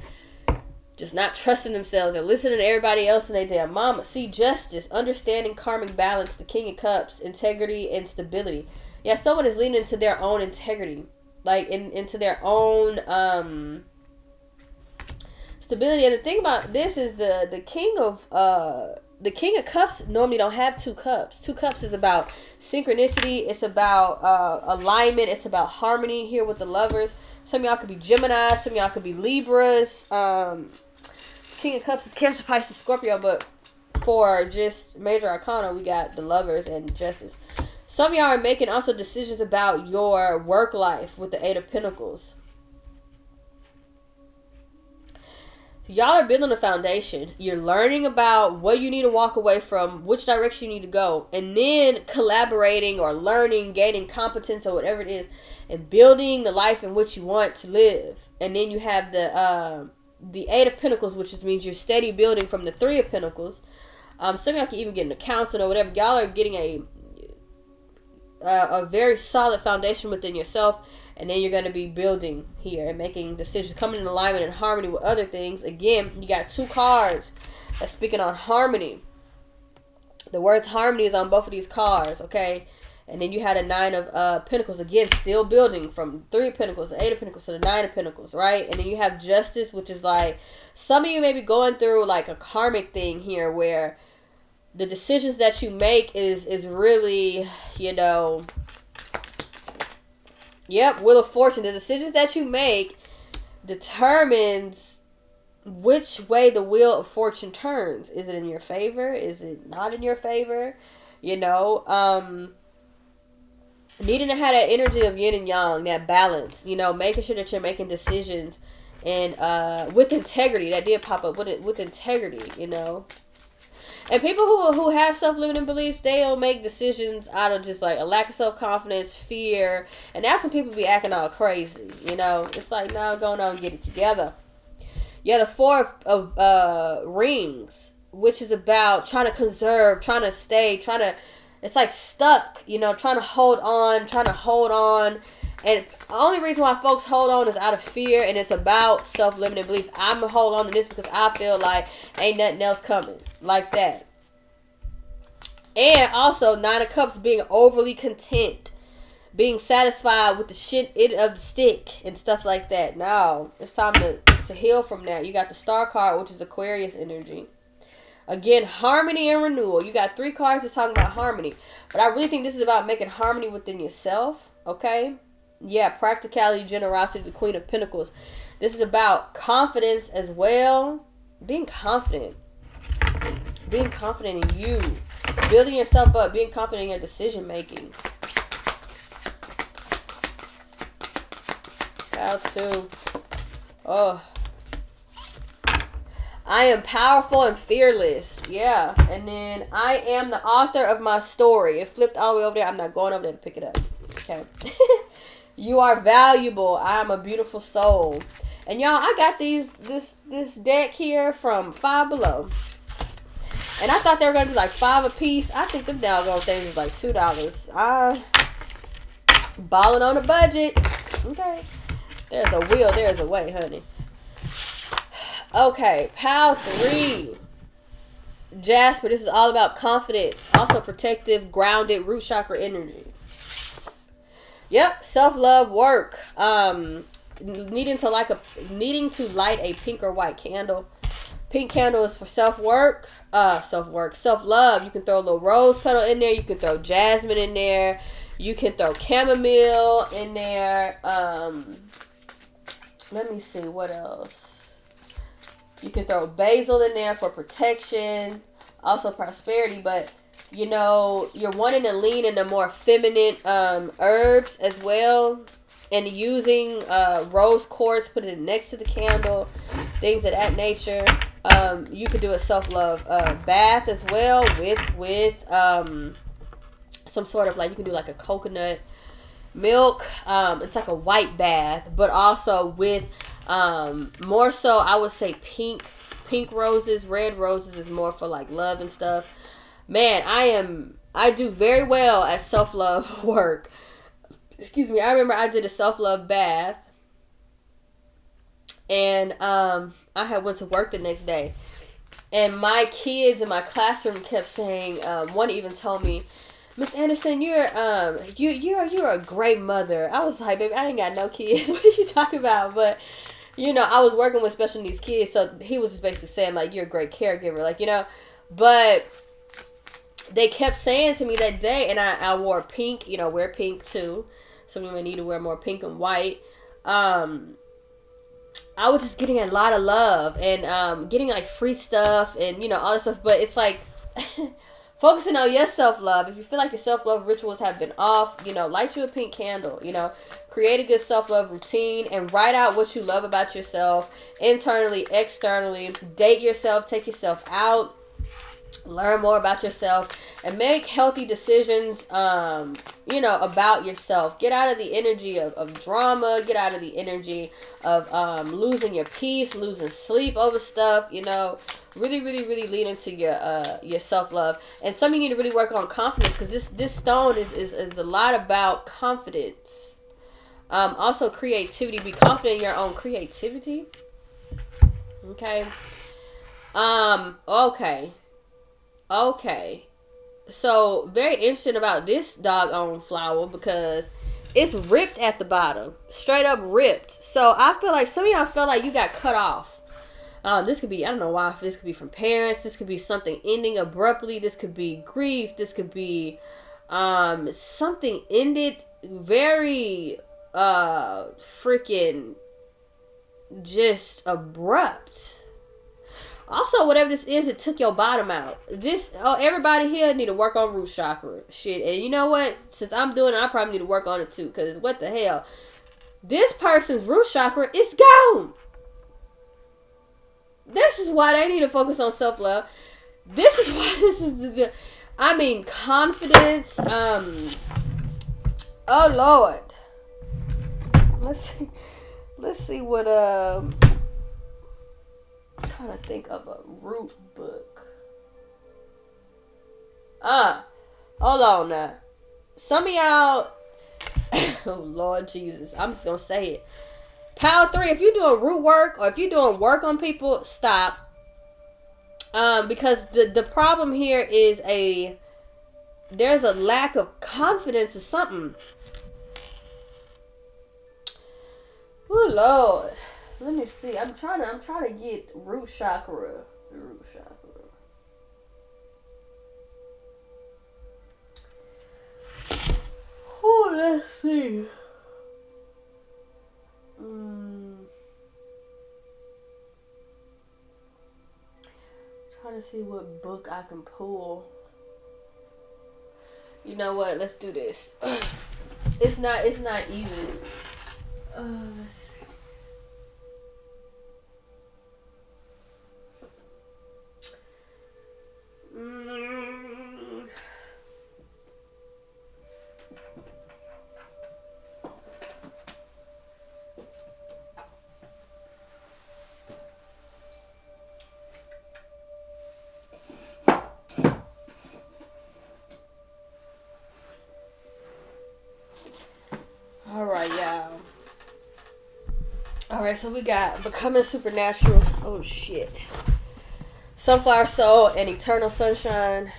just not trusting themselves and listening to everybody else and they damn mama. See, justice, understanding, karmic balance, the King of Cups, integrity and stability. Yeah, someone is leaning into their own integrity, like into their own stability. And the thing about this is the King of Cups normally don't have 2 cups. 2 cups is about synchronicity. It's about alignment. It's about harmony here with the Lovers. Some of y'all could be Gemini. Some of y'all could be Libras. King of Cups is Cancer, Pisces, Scorpio. But for just major arcana, we got the Lovers and Justice. Some of y'all are making also decisions about your work life with the 8 of Pentacles. Y'all are building a foundation. You're learning about what you need to walk away from, which direction you need to go, and then collaborating or learning, gaining competence or whatever it is, and building the life in which you want to live. And then you have the 8 of Pentacles, which just means you're steady building from the 3 of Pentacles. Some of y'all can even get an accountant or whatever. Y'all are getting a very solid foundation within yourself. And then you're going to be building here and making decisions, coming in alignment and harmony with other things. Again, you got 2 cards that's speaking on harmony. The words harmony is on both of these cards, okay? And then you had a 9 of Pentacles. Again, still building from 3 of Pentacles, the 8 of Pentacles to the 9 of Pentacles, right? And then you have Justice, which is like, some of you may be going through like a karmic thing here where the decisions that you make is really, Yep, Wheel of Fortune. The decisions that you make determines which way the Wheel of Fortune turns. Is it in your favor? Is it not in your favor? Needing to have that energy of yin and yang, that balance, making sure that you're making decisions and with integrity. That did pop up with integrity, And people who have self-limiting beliefs, they'll make decisions out of just like a lack of self-confidence, fear. And that's when people be acting all crazy, It's like, no, go on and get it together. Yeah, the 4 of Rings, which is about trying to conserve, trying to stay, it's like stuck, trying to hold on. And the only reason why folks hold on is out of fear, and it's about self-limiting belief. I'm going to hold on to this because I feel like ain't nothing else coming. Like that. And also, 9 of Cups being overly content. Being satisfied with the shit of the stick and stuff like that. Now, it's time to heal from that. You got the Star card, which is Aquarius energy. Again, harmony and renewal. You got 3 cards that's talking about harmony. But I really think this is about making harmony within yourself. Okay? Yeah, practicality, generosity, the Queen of Pentacles. This is about confidence as well. Being confident. Being confident in you. Building yourself up. Being confident in your decision making. How to. Oh. I am powerful and fearless. Yeah. And then I am the author of my story. It flipped all the way over there. I'm not going over there to pick it up. Okay. You are valuable. I am a beautiful soul. And y'all, I got this deck here from Five Below. And I thought they were going to be like $5 a piece. I think them doggone things was like $2. Balling on a budget. Okay. There's a will, there's a way, honey. Okay, pile 3. Jasper, this is all about confidence. Also protective, grounded, root chakra energy. Yep, self-love work. Needing to light a pink or white candle. Pink candle is for self-work. Self-love. You can throw a little rose petal in there. You can throw jasmine in there. You can throw chamomile in there. Let me see, what else? You can throw basil in there for protection. Also prosperity, but you know, you're wanting to lean into more feminine herbs as well. And using rose quartz, put it next to the candle. Things of that nature. You could do a self-love bath as well with some sort of, like, you can do like a coconut milk. It's like a white bath, but also with more so, I would say pink roses. Red roses is more for like love and stuff. Man, I do very well at self-love work. Excuse me. I remember I did a self-love bath. And I had went to work the next day. And my kids in my classroom kept saying, one even told me, Miss Anderson, you're a great mother. I was like, baby, I ain't got no kids. What are you talking about? But, you know, I was working with special needs kids, so he was just basically saying, like, you're a great caregiver. Like, you know, but they kept saying to me that day, and I wore pink, you know, wear pink too. Some women need to wear more pink and white. I was just getting a lot of love and getting like free stuff and, you know, all this stuff. But it's like focusing on your self-love. If you feel like your self-love rituals have been off, you know, light you a pink candle, you know, create a good self-love routine and write out what you love about yourself internally, externally. Date yourself, take yourself out, learn more about yourself and make healthy decisions, you know, about yourself. Get out of the energy of drama. Get out of the energy of losing your peace, losing sleep over stuff, you know. Really, really, really lean into your self-love. And some of you need to really work on confidence, because this stone is a lot about confidence. Also creativity. Be confident in your own creativity. Okay. Okay. So, very interesting about this doggone flower, because it's ripped at the bottom. Straight up ripped. So, I feel like some of y'all feel like you got cut off. This could be, I don't know why, this could be from parents. This could be something ending abruptly. This could be grief. This could be something ended very freaking just abrupt. Also, whatever this is, it took your bottom out. Everybody here need to work on root chakra shit. And you know what? Since I'm doing it, I probably need to work on it too. Because what the hell? This person's root chakra is gone. This is why they need to focus on self-love. This is why this is confidence. Oh, Lord. Let's see what, I'm trying to think of a root book. Hold on now. Some of y'all, oh Lord Jesus, I'm just gonna say it. Pile 3, if you're doing root work or if you're doing work on people, stop. Because the problem here is there's a lack of confidence or something. Oh Lord. Let me see. I'm trying to get root chakra. Root chakra. Oh, let's see. Trying to see what book I can pull. You know what? Let's do this. It's not even. Let's see. Alright, so we got Becoming Supernatural. Oh, shit. Sunflower Soul and Eternal Sunshine.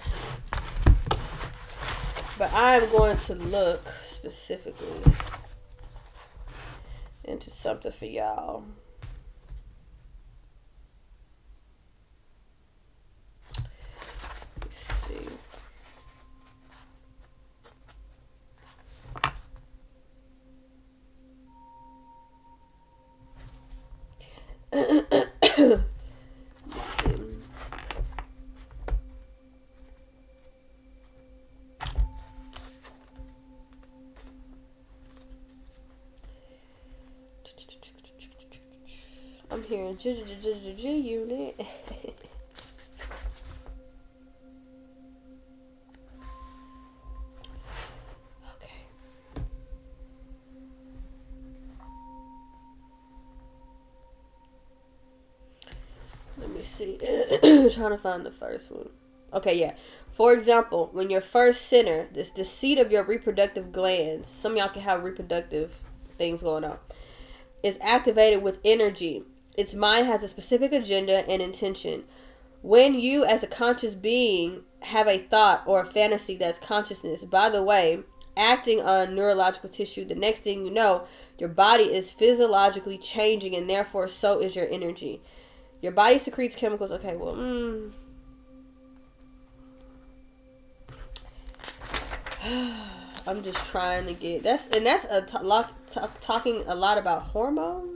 But I'm going to look specifically into something for y'all. Let's see. Let's see. I'm hearing G unit. Let me see. Trying to find the first one. Okay, yeah. For example, when your first center, this the seat of your reproductive glands, some of y'all can have reproductive things going on, is activated with energy. Its mind has a specific agenda and intention. When you, as a conscious being, have a thought or a fantasy that's consciousness, by the way, acting on neurological tissue, the next thing you know, your body is physiologically changing, and therefore so is your energy. Your body secretes chemicals. Okay, well, I'm just trying to get that's talking a lot about hormones.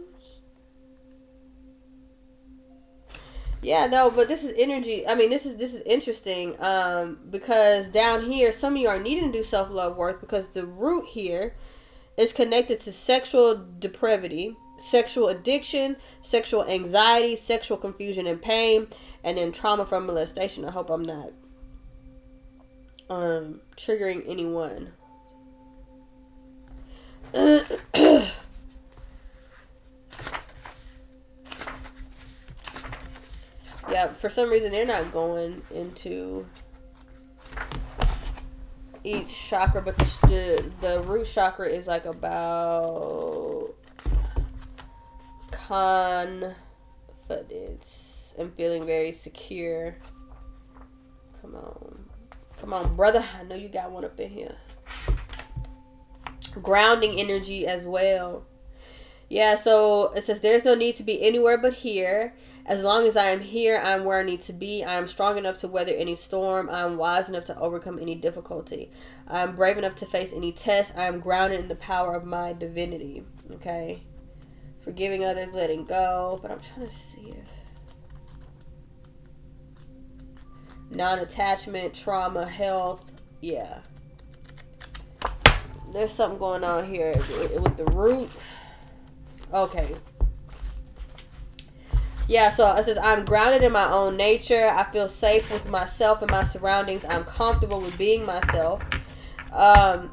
Yeah, no, but this is energy. I mean, this is interesting because down here, some of you are needing to do self-love work because the root here is connected to sexual depravity, sexual addiction, sexual anxiety, sexual confusion and pain, and then trauma from molestation. I hope I'm not triggering anyone. Yeah, for some reason they're not going into each chakra, but the root chakra is like about confidence and feeling very secure. Come on, brother. I know you got one up in here. Grounding energy as well. Yeah, so it says there's no need to be anywhere but here. As long as I am here, I'm where I need to be. I am strong enough to weather any storm. I am wise enough to overcome any difficulty. I am brave enough to face any test. I am grounded in the power of my divinity. Okay. Forgiving others, letting go. But I'm trying to see if non-attachment, trauma, health. Yeah. There's something going on here with the root. Okay. Yeah, so it says, I'm grounded in my own nature. I feel safe with myself and my surroundings. I'm comfortable with being myself.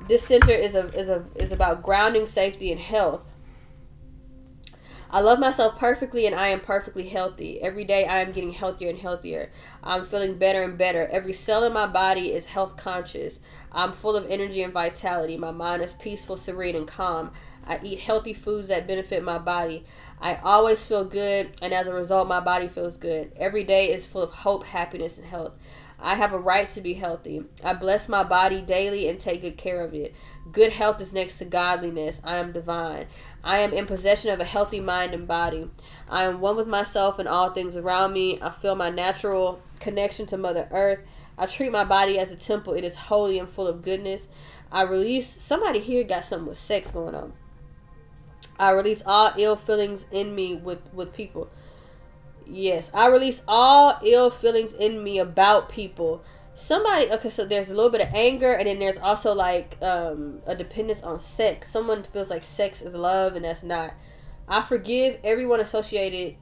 This center is about grounding, safety, and health. I love myself perfectly and I am perfectly healthy. Every day I am getting healthier and healthier. I'm feeling better and better. Every cell in my body is health conscious. I'm full of energy and vitality. My mind is peaceful, serene, and calm. I eat healthy foods that benefit my body. I always feel good, and as a result, my body feels good. Every day is full of hope, happiness, and health. I have a right to be healthy. I bless my body daily and take good care of it. Good health is next to godliness. I am divine. I am in possession of a healthy mind and body. I am one with myself and all things around me. I feel my natural connection to Mother Earth. I treat my body as a temple. It is holy and full of goodness. I release... Somebody here got something with sex going on. I release all ill feelings in me with people. Yes, I release all ill feelings in me about people. Somebody, okay, so there's a little bit of anger, and then there's also like a dependence on sex. Someone feels like sex is love, and that's not. I forgive everyone associated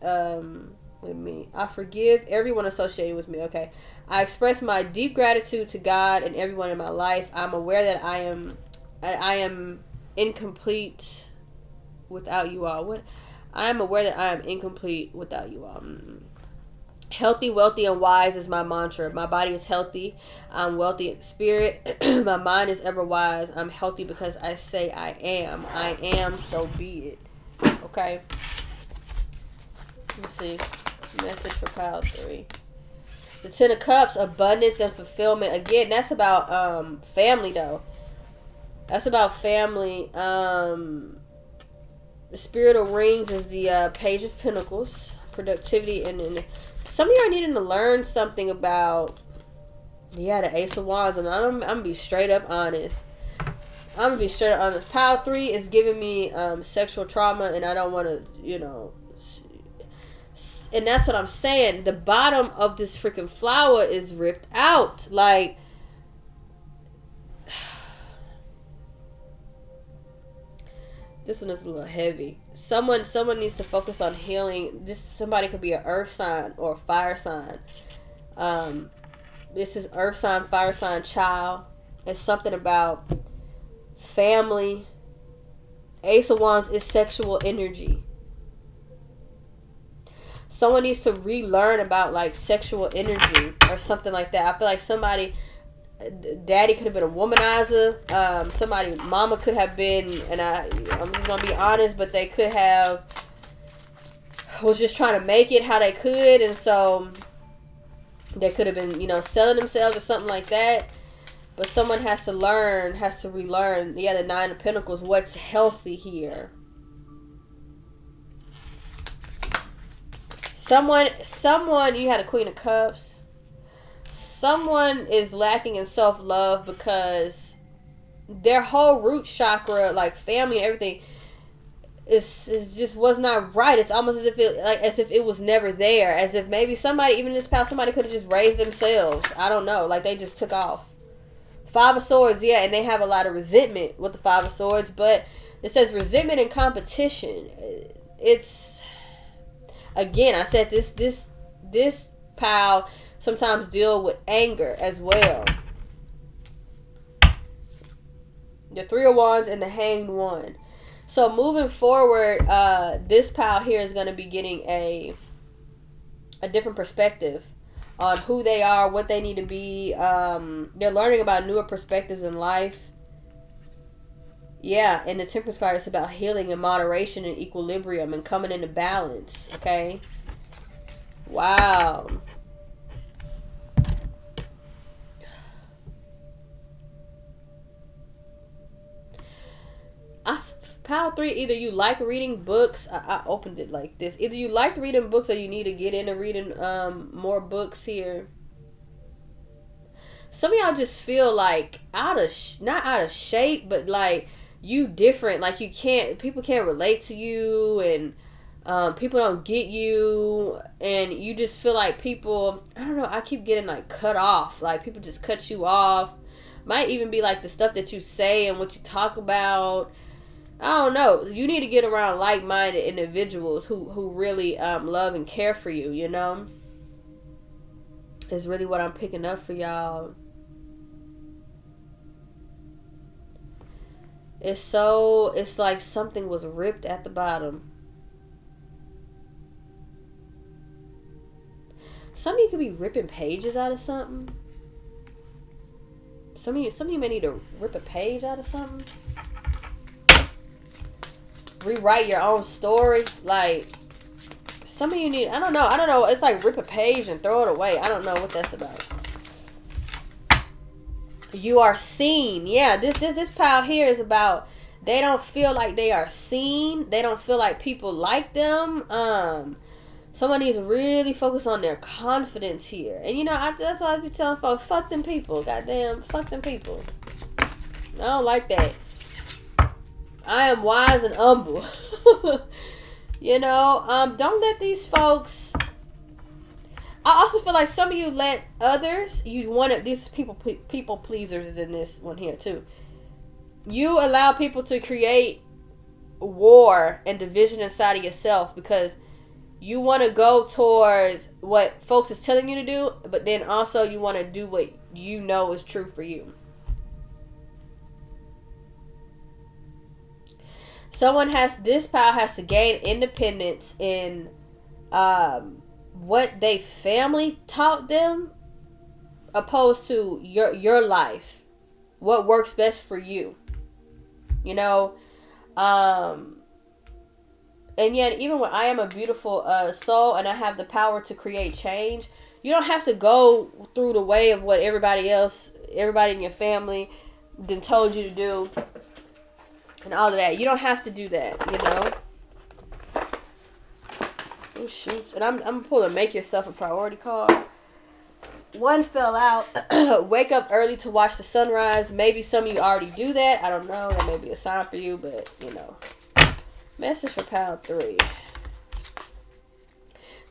with me. I forgive everyone associated with me, okay. I express my deep gratitude to God and everyone in my life. I'm aware that I am incomplete without you all. What? I am aware that I am incomplete without you all. Healthy, wealthy, and wise is my mantra. My body is healthy. I'm wealthy in spirit. My mind is ever wise. I'm healthy because I say I am. I am, so be it. Okay? Let's see. Message for pile 3. The 10 of Cups, abundance and fulfillment. Again, that's about family though. That's about family. The Spirit of Rings is the Page of Pentacles. Productivity and some of you are needing to learn something about the Ace of Wands, and I'm gonna be straight up honest. Pile 3 is giving me sexual trauma, and I don't want to, and that's what I'm saying. The bottom of this freaking flower is ripped out. Like, this one is a little heavy. Someone needs to focus on healing. Somebody could be an earth sign or a fire sign. This is earth sign, fire sign, child. It's something about family. Ace of Wands is sexual energy. Someone needs to relearn about like sexual energy or something like that. I feel like daddy could have been a womanizer. Somebody, mama could have been, and I'm just gonna be honest, but they could have was just trying to make it how they could, and so they could have been, selling themselves or something like that. But someone has to relearn. The 9 of Pentacles. What's healthy here? Someone, you had a Queen of Cups. Someone is lacking in self-love because their whole root chakra, like family and everything, is just was not right. It's almost as if it was never there. As if maybe somebody, even in this past, somebody could have just raised themselves. I don't know. Like they just took off. 5 of Swords, and they have a lot of resentment with the 5 of Swords, but it says resentment and competition. It's, again, I said this pile sometimes deal with anger as well. The 3 of Wands and the Hanged One. So moving forward, this pile here is going to be getting a different perspective on who they are, what they need to be. They're learning about newer perspectives in life. Yeah, and the Temperance card is about healing and moderation and equilibrium and coming into balance. Okay. Wow. Pile 3, either you like reading books. I opened it like this. Either you like reading books or you need to get into reading more books here. Some of y'all just feel like not out of shape, but like you different. Like people can't relate to you, and people don't get you, and you just feel like people, I don't know, I keep getting like cut off. Like people just cut you off. Might even be like the stuff that you say and what you talk about. I don't know. You need to get around like-minded individuals who really love and care for you, is really what I'm picking up for y'all. It's like something was ripped at the bottom. Some of you could be ripping pages out of something. Some of you may need to rip a page out of something. Rewrite your own story. Like, some of you need, I don't know. It's like rip a page and throw it away. I don't know what that's about. You are seen. Yeah, this pile here is about, they don't feel like they are seen. They don't feel like people like them. Someone needs to really focus on their confidence here. And that's why I be telling folks, fuck them people. Goddamn, fuck them people. I don't like that. I am wise and humble. Don't let these folks. I also feel like some of you let others. These people pleasers is in this one here too. You allow people to create war and division inside of yourself because you want to go towards what folks is telling you to do, but then also you want to do what you know is true for you. This pile has to gain independence in what they family taught them, opposed to your life, what works best for you. And yet, even when I am a beautiful soul and I have the power to create change, you don't have to go through the way of what everybody in your family then told you to do and all of that. You don't have to do that, you know. Oh, shoot. And I'm going to pull a Make Yourself a Priority card. One fell out. Wake up early to watch the sunrise. Maybe some of you already do that. I don't know. That may be a sign for you, but, you know. Message for pile 3.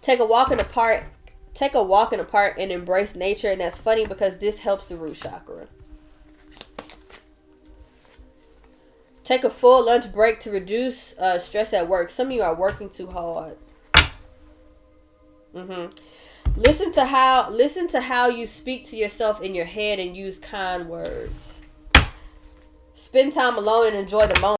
Take a walk in the park. Take a walk in the park and embrace nature. And that's funny because this helps the root chakra. Take a full lunch break to reduce stress at work. Some of you are working too hard. Listen to how you speak to yourself in your head and use kind words. Spend time alone and enjoy the moment.